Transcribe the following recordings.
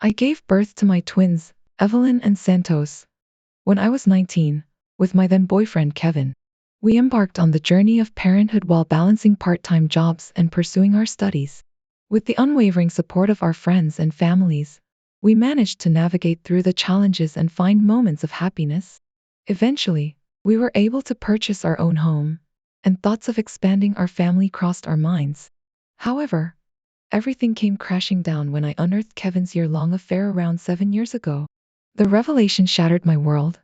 I gave birth to my twins, Evelyn and Santos, when I was 19, with my then boyfriend Kevin. We embarked on the journey of parenthood while balancing part-time jobs and pursuing our studies. With the unwavering support of our friends and families, we managed to navigate through the challenges and find moments of happiness. Eventually, we were able to purchase our own home, and thoughts of expanding our family crossed our minds. However, everything came crashing down when I unearthed Kevin's year-long affair around 7 years ago. The revelation shattered my world,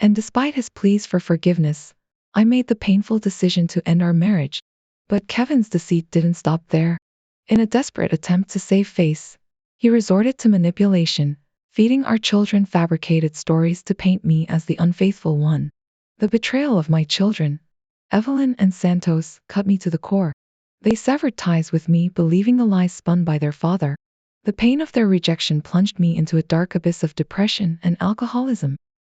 and despite his pleas for forgiveness, I made the painful decision to end our marriage. But Kevin's deceit didn't stop there. In a desperate attempt to save face, he resorted to manipulation, feeding our children fabricated stories to paint me as the unfaithful one. The betrayal of my children, Evelyn and Santos, cut me to the core. They severed ties with me, believing the lies spun by their father. The pain of their rejection plunged me into a dark abyss of depression and alcoholism.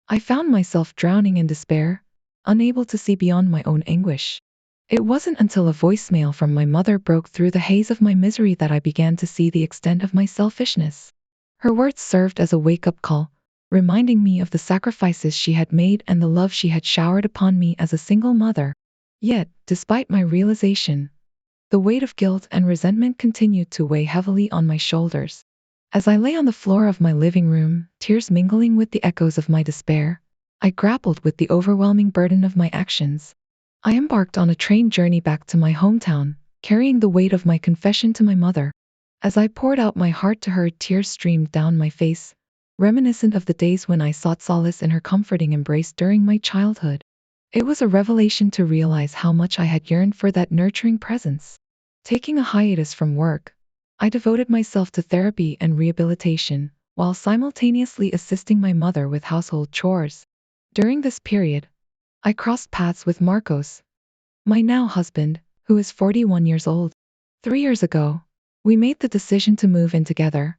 I found myself drowning in despair, unable to see beyond my own anguish. It wasn't until a voicemail from my mother broke through the haze of my misery that I began to see the extent of my selfishness. Her words served as a wake-up call, reminding me of the sacrifices she had made and the love she had showered upon me as a single mother. Yet, despite my realization, the weight of guilt and resentment continued to weigh heavily on my shoulders. As I lay on the floor of my living room, tears mingling with the echoes of my despair, I grappled with the overwhelming burden of my actions. I embarked on a train journey back to my hometown, carrying the weight of my confession to my mother. As I poured out my heart to her, tears streamed down my face, reminiscent of the days when I sought solace in her comforting embrace during my childhood. It was a revelation to realize how much I had yearned for that nurturing presence. Taking a hiatus from work, I devoted myself to therapy and rehabilitation, while simultaneously assisting my mother with household chores. During this period, I crossed paths with Marcos, my now husband, who is 41 years old. 3 years ago, we made the decision to move in together,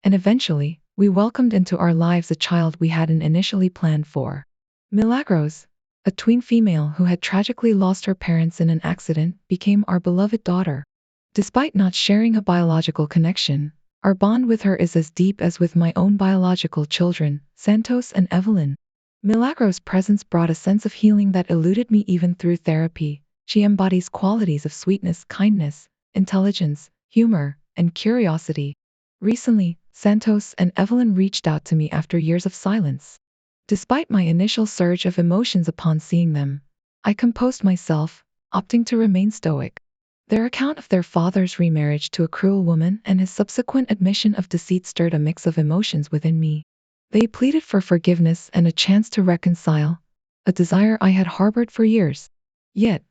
and eventually, we welcomed into our lives a child we hadn't initially planned for. Milagros, a twin female who had tragically lost her parents in an accident, became our beloved daughter. Despite not sharing a biological connection, our bond with her is as deep as with my own biological children, Santos and Evelyn. Milagros' presence brought a sense of healing that eluded me even through therapy. She embodies qualities of sweetness, kindness, intelligence, humor, and curiosity. Recently, Santos and Evelyn reached out to me after years of silence. Despite my initial surge of emotions upon seeing them, I composed myself, opting to remain stoic. Their account of their father's remarriage to a cruel woman and his subsequent admission of deceit stirred a mix of emotions within me. They pleaded for forgiveness and a chance to reconcile, a desire I had harbored for years. Yet,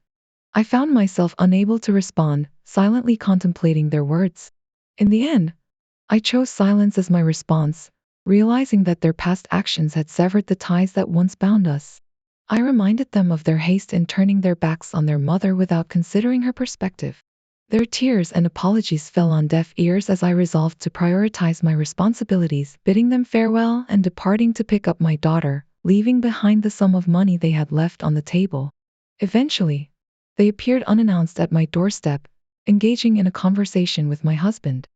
I found myself unable to respond, silently contemplating their words. In the end, I chose silence as my response, realizing that their past actions had severed the ties that once bound us. I reminded them of their haste in turning their backs on their mother without considering her perspective. Their tears and apologies fell on deaf ears as I resolved to prioritize my responsibilities, bidding them farewell and departing to pick up my daughter, leaving behind the sum of money they had left on the table. Eventually, they appeared unannounced at my doorstep, engaging in a conversation with my husband.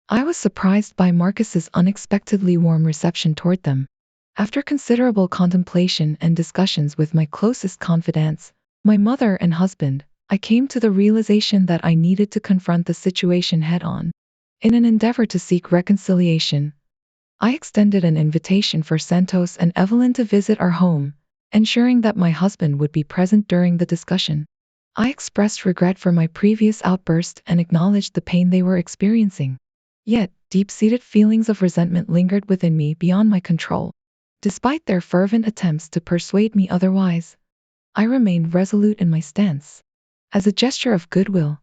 I was surprised by Marcus's unexpectedly warm reception toward them. After considerable contemplation and discussions with my closest confidants, my mother and husband, I came to the realization that I needed to confront the situation head-on. In an endeavor to seek reconciliation, I extended an invitation for Santos and Evelyn to visit our home, ensuring that my husband would be present during the discussion. I expressed regret for my previous outburst and acknowledged the pain they were experiencing. Yet, deep-seated feelings of resentment lingered within me beyond my control. Despite their fervent attempts to persuade me otherwise, I remained resolute in my stance. As a gesture of goodwill,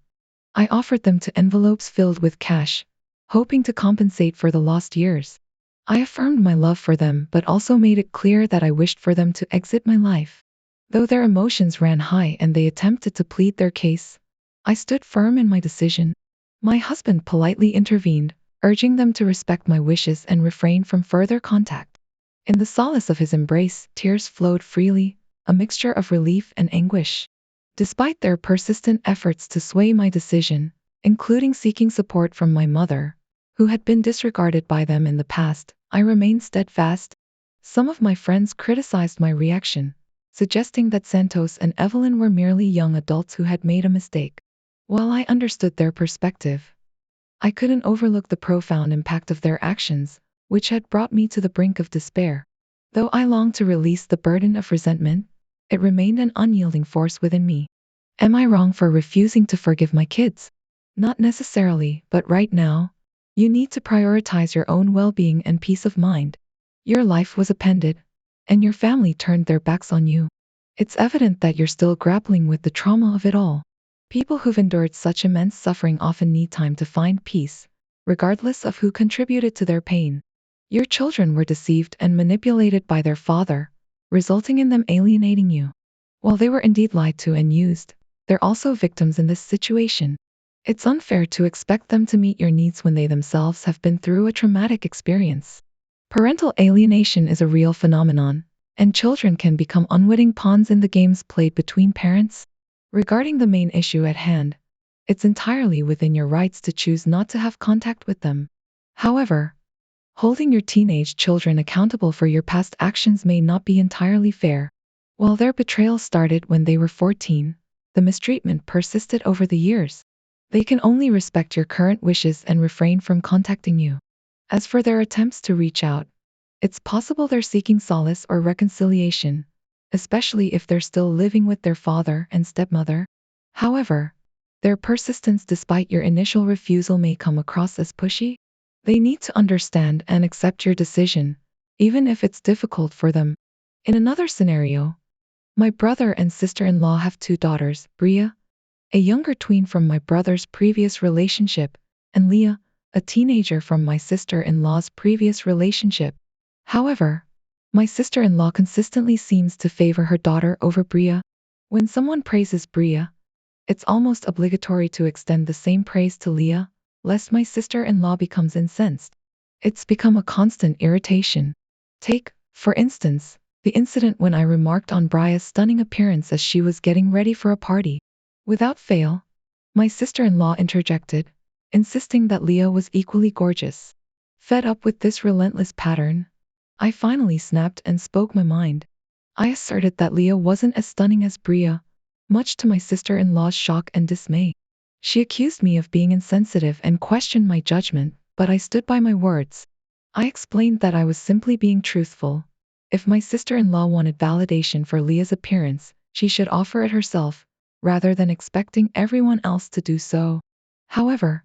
I offered them to envelopes filled with cash, hoping to compensate for the lost years. I affirmed my love for them but also made it clear that I wished for them to exit my life. Though their emotions ran high and they attempted to plead their case, I stood firm in my decision. My husband politely intervened, urging them to respect my wishes and refrain from further contact. In the solace of his embrace, tears flowed freely, a mixture of relief and anguish. Despite their persistent efforts to sway my decision, including seeking support from my mother, who had been disregarded by them in the past, I remained steadfast. Some of my friends criticized my reaction, suggesting that Santos and Evelyn were merely young adults who had made a mistake. While I understood their perspective, I couldn't overlook the profound impact of their actions, which had brought me to the brink of despair. Though I longed to release the burden of resentment, it remained an unyielding force within me. Am I wrong for refusing to forgive my kids? Not necessarily, but right now, you need to prioritize your own well-being and peace of mind. Your life was appended, and your family turned their backs on you. It's evident that you're still grappling with the trauma of it all. People who've endured such immense suffering often need time to find peace, regardless of who contributed to their pain. Your children were deceived and manipulated by their father, resulting in them alienating you. While they were indeed lied to and used, they're also victims in this situation. It's unfair to expect them to meet your needs when they themselves have been through a traumatic experience. Parental alienation is a real phenomenon, and children can become unwitting pawns in the games played between parents. Regarding the main issue at hand, it's entirely within your rights to choose not to have contact with them. However, holding your teenage children accountable for your past actions may not be entirely fair. While their betrayal started when they were 14, the mistreatment persisted over the years. They can only respect your current wishes and refrain from contacting you. As for their attempts to reach out, it's possible they're seeking solace or reconciliation, especially if they're still living with their father and stepmother. However, their persistence despite your initial refusal may come across as pushy. They need to understand and accept your decision, even if it's difficult for them. In another scenario, my brother and sister-in-law have two daughters, Bria, a younger tween from my brother's previous relationship, and Leah, a teenager from my sister-in-law's previous relationship. However, my sister-in-law consistently seems to favor her daughter over Bria. When someone praises Bria, it's almost obligatory to extend the same praise to Leah, lest my sister-in-law becomes incensed. It's become a constant irritation. Take, for instance, the incident when I remarked on Bria's stunning appearance as she was getting ready for a party. Without fail, my sister-in-law interjected, insisting that Leah was equally gorgeous. Fed up with this relentless pattern, I finally snapped and spoke my mind. I asserted that Leah wasn't as stunning as Bria, much to my sister-in-law's shock and dismay. She accused me of being insensitive and questioned my judgment, but I stood by my words. I explained that I was simply being truthful. If my sister-in-law wanted validation for Leah's appearance, she should offer it herself, rather than expecting everyone else to do so. However,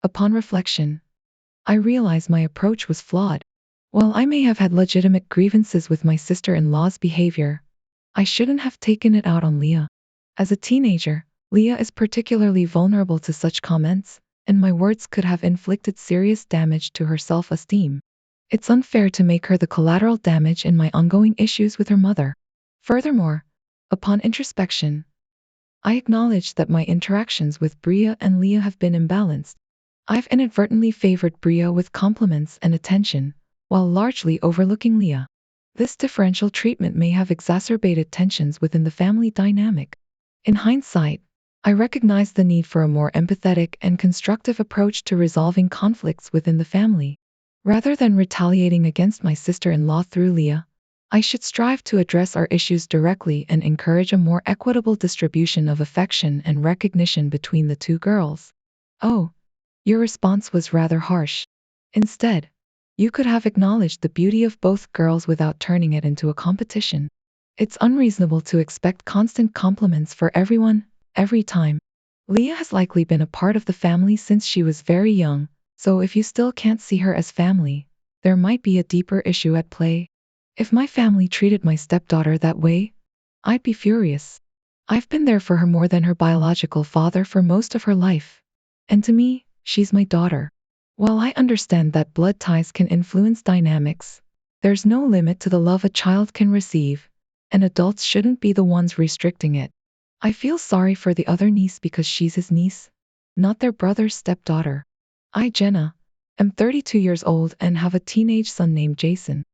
upon reflection, I realized my approach was flawed. While I may have had legitimate grievances with my sister-in-law's behavior, I shouldn't have taken it out on Leah. As a teenager, Leah is particularly vulnerable to such comments, and my words could have inflicted serious damage to her self-esteem. It's unfair to make her the collateral damage in my ongoing issues with her mother. Furthermore, upon introspection, I acknowledge that my interactions with Bria and Leah have been imbalanced. I've inadvertently favored Bria with compliments and attention, while largely overlooking Leah. This differential treatment may have exacerbated tensions within the family dynamic. In hindsight, I recognize the need for a more empathetic and constructive approach to resolving conflicts within the family. Rather than retaliating against my sister-in-law through Leah, I should strive to address our issues directly and encourage a more equitable distribution of affection and recognition between the two girls. Oh, your response was rather harsh. Instead, you could have acknowledged the beauty of both girls without turning it into a competition. It's unreasonable to expect constant compliments for everyone, every time. Leah has likely been a part of the family since she was very young, so if you still can't see her as family, there might be a deeper issue at play. If my family treated my stepdaughter that way, I'd be furious. I've been there for her more than her biological father for most of her life. And to me, she's my daughter. While I understand that blood ties can influence dynamics, there's no limit to the love a child can receive, and adults shouldn't be the ones restricting it. I feel sorry for the other niece because she's his niece, not their brother's stepdaughter. I, Jenna, am 32 years old and have a teenage son named Jason.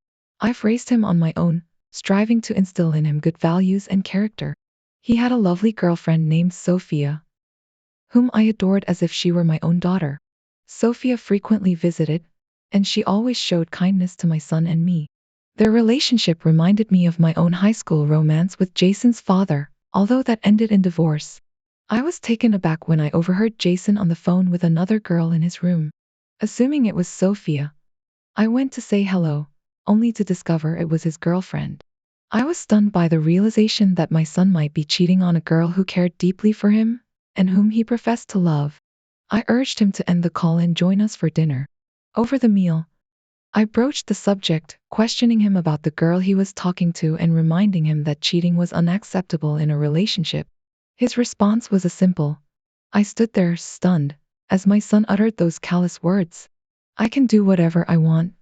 I've raised him on my own, striving to instill in him good values and character. He had a lovely girlfriend named Sophia, whom I adored as if she were my own daughter. Sophia frequently visited, and she always showed kindness to my son and me. Their relationship reminded me of my own high school romance with Jason's father, although that ended in divorce. I was taken aback when I overheard Jason on the phone with another girl in his room. Assuming it was Sophia, I went to say hello, only to discover it was his girlfriend. I was stunned by the realization that my son might be cheating on a girl who cared deeply for him and whom he professed to love. I urged him to end the call and join us for dinner. Over the meal, I broached the subject, questioning him about the girl he was talking to and reminding him that cheating was unacceptable in a relationship. His response was a simple, I stood there, stunned, as my son uttered those callous words. I can do whatever I want.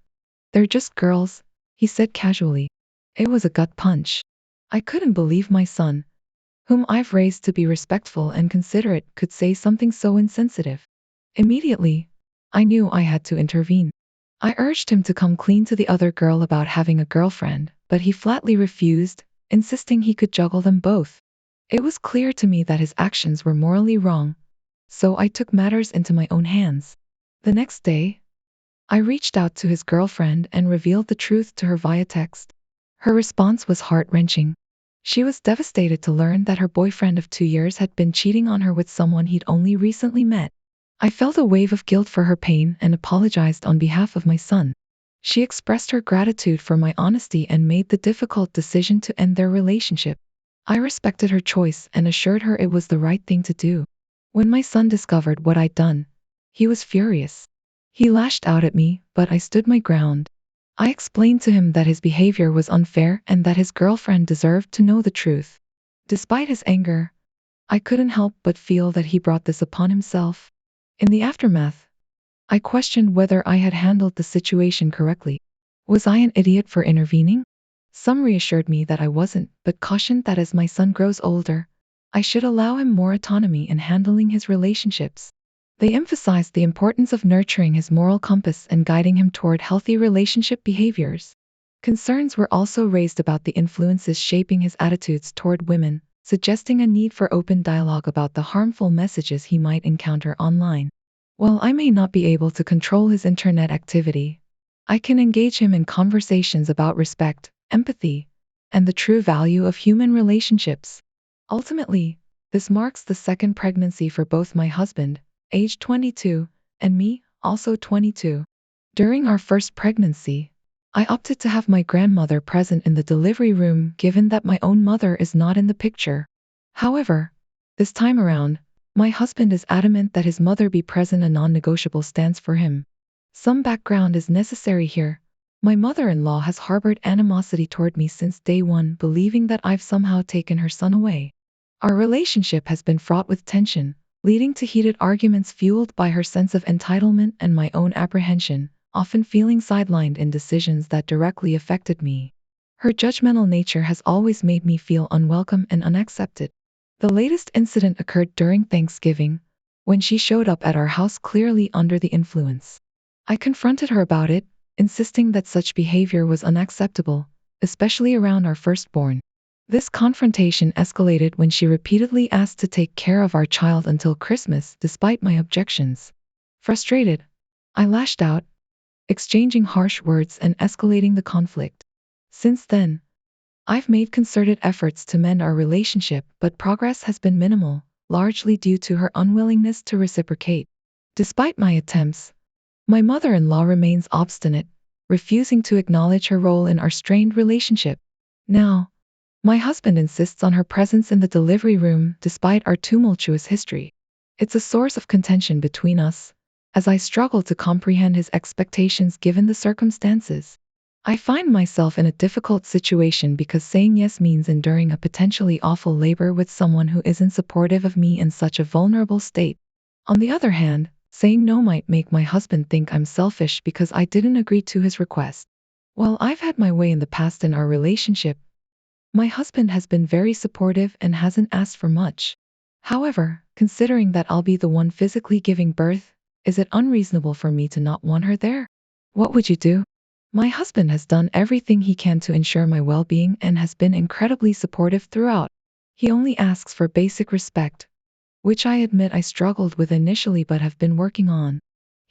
They're just girls, he said casually. It was a gut punch. I couldn't believe my son, whom I've raised to be respectful and considerate, could say something so insensitive. Immediately, I knew I had to intervene. I urged him to come clean to the other girl about having a girlfriend, but he flatly refused, insisting he could juggle them both. It was clear to me that his actions were morally wrong, so I took matters into my own hands. The next day, I reached out to his girlfriend and revealed the truth to her via text. Her response was heart-wrenching. She was devastated to learn that her boyfriend of 2 years had been cheating on her with someone he'd only recently met. I felt a wave of guilt for her pain and apologized on behalf of my son. She expressed her gratitude for my honesty and made the difficult decision to end their relationship. I respected her choice and assured her it was the right thing to do. When my son discovered what I'd done, he was furious. He lashed out at me, but I stood my ground. I explained to him that his behavior was unfair and that his girlfriend deserved to know the truth. Despite his anger, I couldn't help but feel that he brought this upon himself. In the aftermath, I questioned whether I had handled the situation correctly. Was I an idiot for intervening? Some reassured me that I wasn't, but cautioned that as my son grows older, I should allow him more autonomy in handling his relationships. They emphasized the importance of nurturing his moral compass and guiding him toward healthy relationship behaviors. Concerns were also raised about the influences shaping his attitudes toward women, suggesting a need for open dialogue about the harmful messages he might encounter online. While I may not be able to control his internet activity, I can engage him in conversations about respect, empathy, and the true value of human relationships. Ultimately, this marks the second pregnancy for both my husband, age 22, and me, also 22. During our first pregnancy, I opted to have my grandmother present in the delivery room given that my own mother is not in the picture. However, this time around, my husband is adamant that his mother be present, a non-negotiable stance for him. Some background is necessary here. My mother-in-law has harbored animosity toward me since day one, believing that I've somehow taken her son away. Our relationship has been fraught with tension, leading to heated arguments fueled by her sense of entitlement and my own apprehension, often feeling sidelined in decisions that directly affected me. Her judgmental nature has always made me feel unwelcome and unaccepted. The latest incident occurred during Thanksgiving, when she showed up at our house clearly under the influence. I confronted her about it, insisting that such behavior was unacceptable, especially around our firstborn. This confrontation escalated when she repeatedly asked to take care of our child until Christmas, despite my objections. Frustrated, I lashed out, exchanging harsh words and escalating the conflict. Since then, I've made concerted efforts to mend our relationship, but progress has been minimal, largely due to her unwillingness to reciprocate. Despite my attempts, my mother-in-law remains obstinate, refusing to acknowledge her role in our strained relationship. Now, my husband insists on her presence in the delivery room despite our tumultuous history. It's a source of contention between us, as I struggle to comprehend his expectations given the circumstances. I find myself in a difficult situation because saying yes means enduring a potentially awful labor with someone who isn't supportive of me in such a vulnerable state. On the other hand, saying no might make my husband think I'm selfish because I didn't agree to his request. While I've had my way in the past in our relationship, my husband has been very supportive and hasn't asked for much. However, considering that I'll be the one physically giving birth, is it unreasonable for me to not want her there? What would you do? My husband has done everything he can to ensure my well-being and has been incredibly supportive throughout. He only asks for basic respect, which I admit I struggled with initially but have been working on.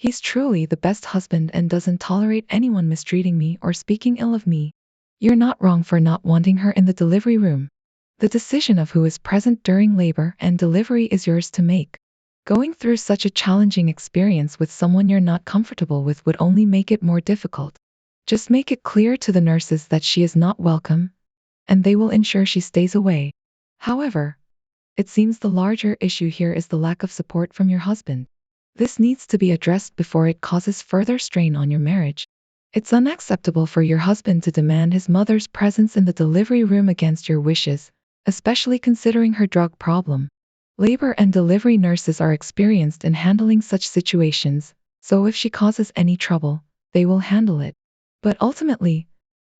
He's truly the best husband and doesn't tolerate anyone mistreating me or speaking ill of me. You're not wrong for not wanting her in the delivery room. The decision of who is present during labor and delivery is yours to make. Going through such a challenging experience with someone you're not comfortable with would only make it more difficult. Just make it clear to the nurses that she is not welcome, and they will ensure she stays away. However, it seems the larger issue here is the lack of support from your husband. This needs to be addressed before it causes further strain on your marriage. It's unacceptable for your husband to demand his mother's presence in the delivery room against your wishes, especially considering her drug problem. Labor and delivery nurses are experienced in handling such situations, so if she causes any trouble, they will handle it. But ultimately,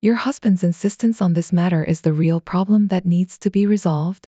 your husband's insistence on this matter is the real problem that needs to be resolved.